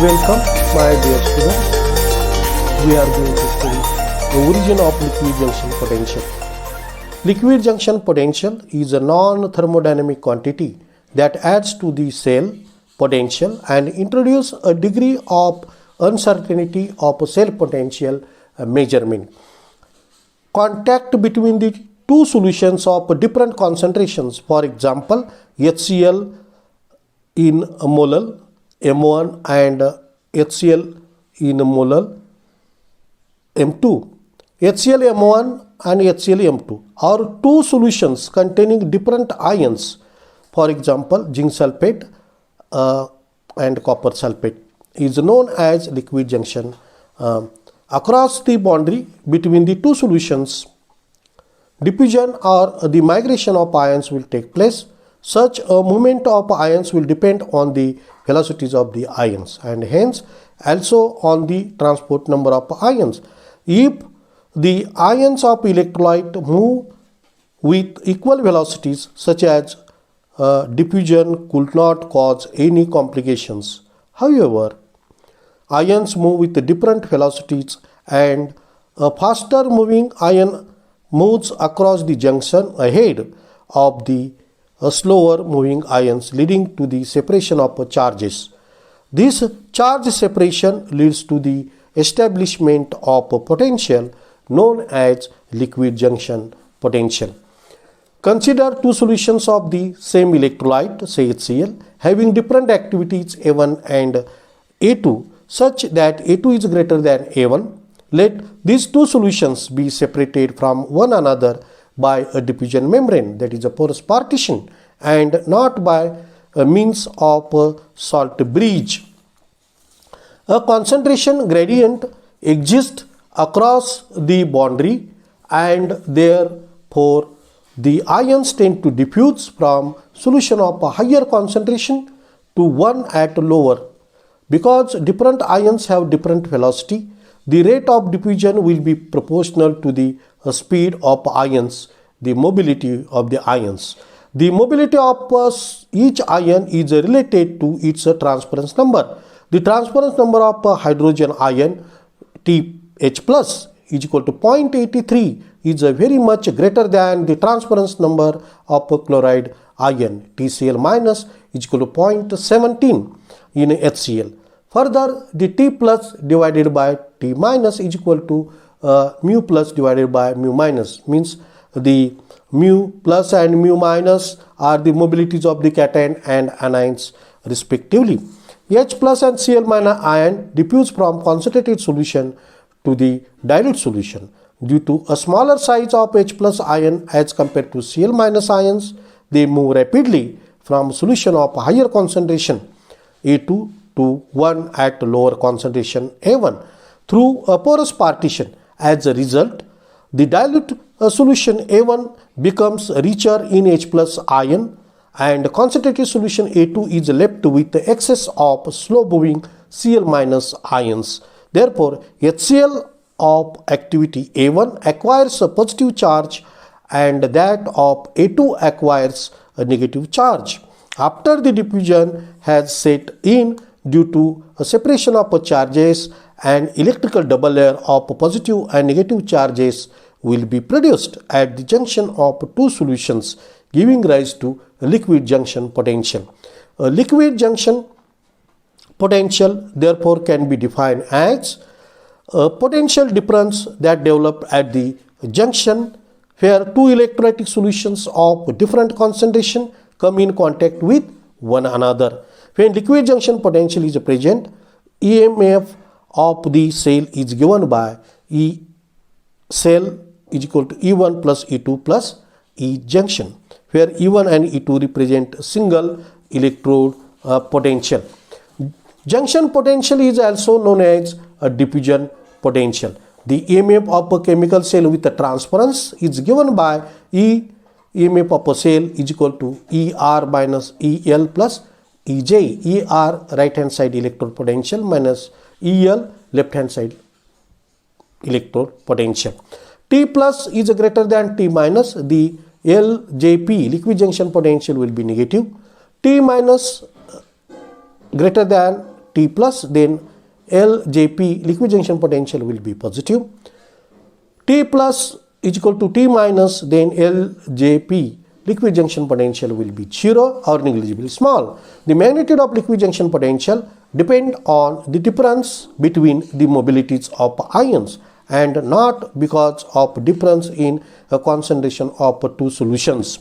Welcome, my dear students. We are going to study the origin of liquid junction potential. Liquid junction potential is a non-thermodynamic quantity that adds to the cell potential and introduces a degree of uncertainty of cell potential measurement. Contact between the two solutions of different concentrations, for example, HCl in molal M1 and HCl in molal M2. HCl M1 and HCl M2 are two solutions containing different ions, for example, zinc sulfate and copper sulfate is known as liquid junction. Across the boundary between the two solutions, diffusion or the migration of ions will take place. Such a movement of ions will depend on the velocities of the ions and hence also on the transport number of ions. If the ions of electrolyte move with equal velocities, such as diffusion could not cause any complications. However, ions move with different velocities and a faster moving ion moves across the junction ahead of the slower moving ions, leading to the separation of charges. This charge separation leads to the establishment of a potential known as liquid junction potential. Consider two solutions of the same electrolyte, say HCl, having different activities A1 and A2 such that A2 is greater than A1. Let these two solutions be separated from one another by a diffusion membrane, that is a porous partition, and not by a means of a salt bridge. A concentration gradient exists across the boundary and therefore the ions tend to diffuse from solution of a higher concentration to one at lower. Because different ions have different velocity, the rate of diffusion will be proportional to the speed of ions, the mobility of the ions. The mobility of each ion is related to its transference number. The transference number of hydrogen ion TH plus is equal to 0.83 is very much greater than the transference number of chloride ion TCl minus is equal to 0.17 in HCl. Further, the T plus divided by T minus is equal to mu plus divided by mu minus, means the mu plus and mu minus are the mobilities of the cation and anions respectively. H plus and Cl minus ion diffuse from concentrated solution to the dilute solution. Due to a smaller size of H plus ion as compared to Cl minus ions, they move rapidly from solution of higher concentration A2 to 1 at lower concentration A1 through a porous partition. As a result, the dilute solution A1 becomes richer in H plus ion and concentrated solution A2 is left with the excess of slow moving Cl minus ions. Therefore, HCl of activity A1 acquires a positive charge and that of A2 acquires a negative charge. After the diffusion has set in due to a separation of charges, an electrical double layer of positive and negative charges will be produced at the junction of two solutions, giving rise to a liquid junction potential. A liquid junction potential therefore can be defined as a potential difference that develops at the junction where two electrolytic solutions of different concentration come in contact with one another. When liquid junction potential is present, EMF of the cell is given by E cell is equal to E1 plus E2 plus E junction, where E1 and E2 represent single electrode potential. Junction potential is also known as a diffusion potential. The EMF of a chemical cell with a transference is given by EMF of a cell is equal to ER minus EL plus EJ. ER right hand side electrode potential minus EL left hand side electrode potential. T plus is greater than T minus, the LJP liquid junction potential will be negative. T minus greater than T plus, then LJP liquid junction potential will be positive. T plus is equal to T minus, then LJP liquid junction potential will be 0 or negligibly small. The magnitude of liquid junction potential depend on the difference between the mobilities of ions and not because of difference in a concentration of two solutions.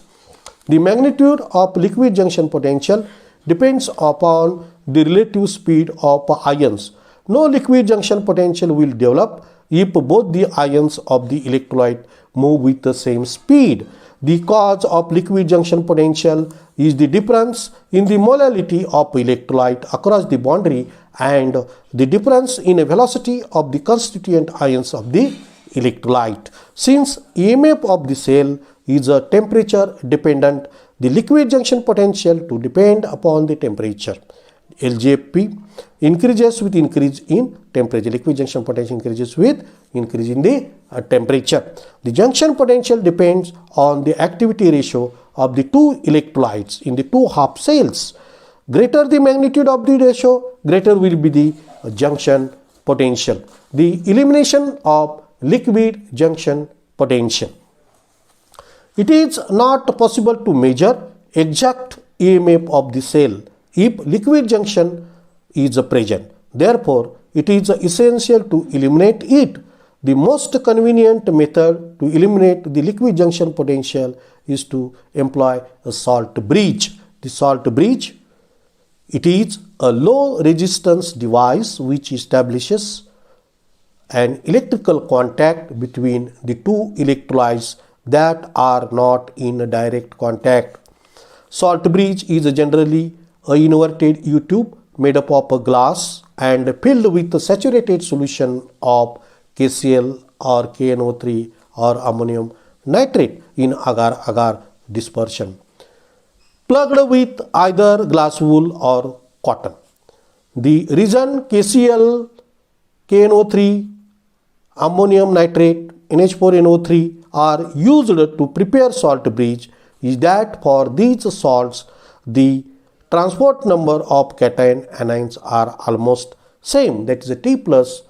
The magnitude of liquid junction potential depends upon the relative speed of ions. No liquid junction potential will develop if both the ions of the electrolyte move with the same speed. The cause of liquid junction potential is the difference in the molality of electrolyte across the boundary and the difference in the velocity of the constituent ions of the electrolyte. Since EMF of the cell is a temperature dependent, the liquid junction potential to depend upon the temperature. LJP increases with increase in temperature. Liquid junction potential increases with increase in the temperature. The junction potential depends on the activity ratio of the two electrolytes in the two half cells. Greater the magnitude of the ratio, greater will be the junction potential. The elimination of liquid junction potential. It is not possible to measure exact EMF of the cell if liquid junction is present. Therefore, it is essential to eliminate it. The most convenient method to eliminate the liquid junction potential is to employ a salt bridge. The salt bridge, it is a low resistance device which establishes an electrical contact between the two electrolytes that are not in direct contact. Salt bridge is generally a inverted U-tube made up of a glass and filled with a saturated solution of KCl or KNO3 or ammonium nitrate in agar-agar dispersion, plugged with either glass wool or cotton. The reason KCl, KNO3, ammonium nitrate, NH4NO3 are used to prepare salt bridge is that for these salts the transport number of cation anions are almost same, that is a T plus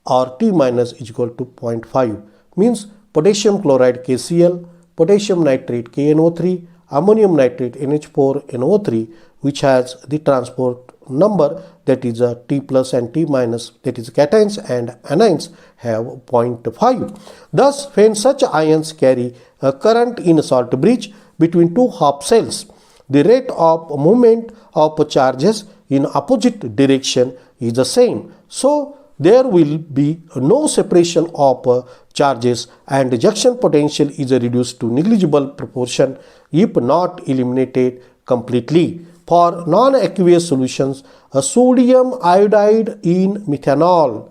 or T minus is equal to 0.5, means potassium chloride KCl, potassium nitrate KNO3, ammonium nitrate NH4NO3 which has the transport number that is a T plus and T minus, that is cations and anions have 0.5. Thus, when such ions carry a current in a salt bridge between two half cells, the rate of movement of charges in opposite direction is the same. So, there will be no separation of charges and junction potential is reduced to negligible proportion if not eliminated completely. For non-aqueous solutions, a sodium iodide in methanol,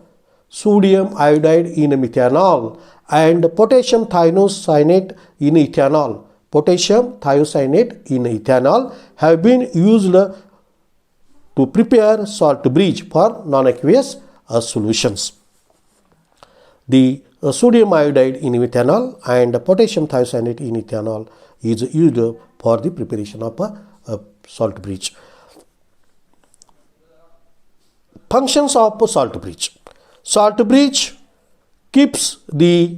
and potassium thiocyanate in ethanol, have been used to prepare salt bridge for non-aqueous solutions. The sodium iodide in methanol and potassium thiocyanate in ethanol is used for the preparation of a salt bridge. Functions of salt bridge. Salt bridge keeps the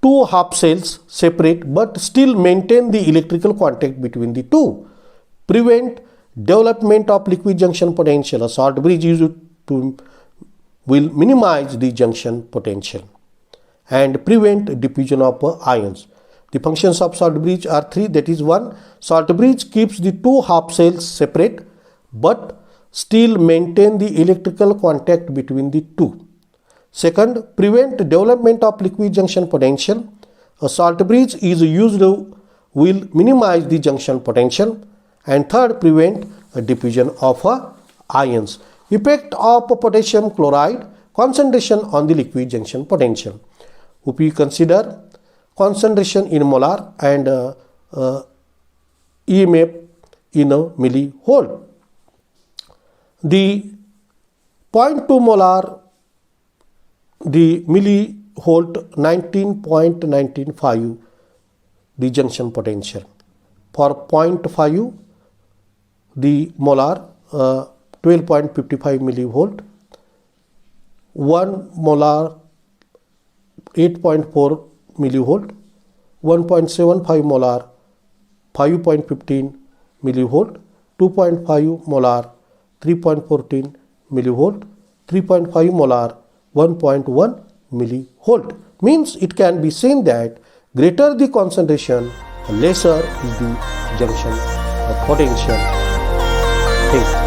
two half cells separate but still maintain the electrical contact between the two. Prevent development of liquid junction potential. A salt bridge used to will minimize the junction potential and prevent diffusion of ions. The functions of salt bridge are three, that is 1. Salt bridge keeps the two half cells separate but still maintain the electrical contact between the two. Second, prevent development of liquid junction potential. A salt bridge is used will minimize the junction potential. And third, prevent diffusion of ions. Effect of potassium chloride concentration on the liquid junction potential. If we consider concentration in molar and EMF in a millivolt. The 0.2 molar, the millivolt 19.195 the junction12.5 the molar 12.55 millivolt, 1 molar 8.4 millivolt, 1.75 molar 5.15 millivolt, 2.5 molar 3.14 millivolt, 3.5 molar 1.1 millivolt. Means it can be seen that greater the concentration, lesser is the junction potential. Thank you.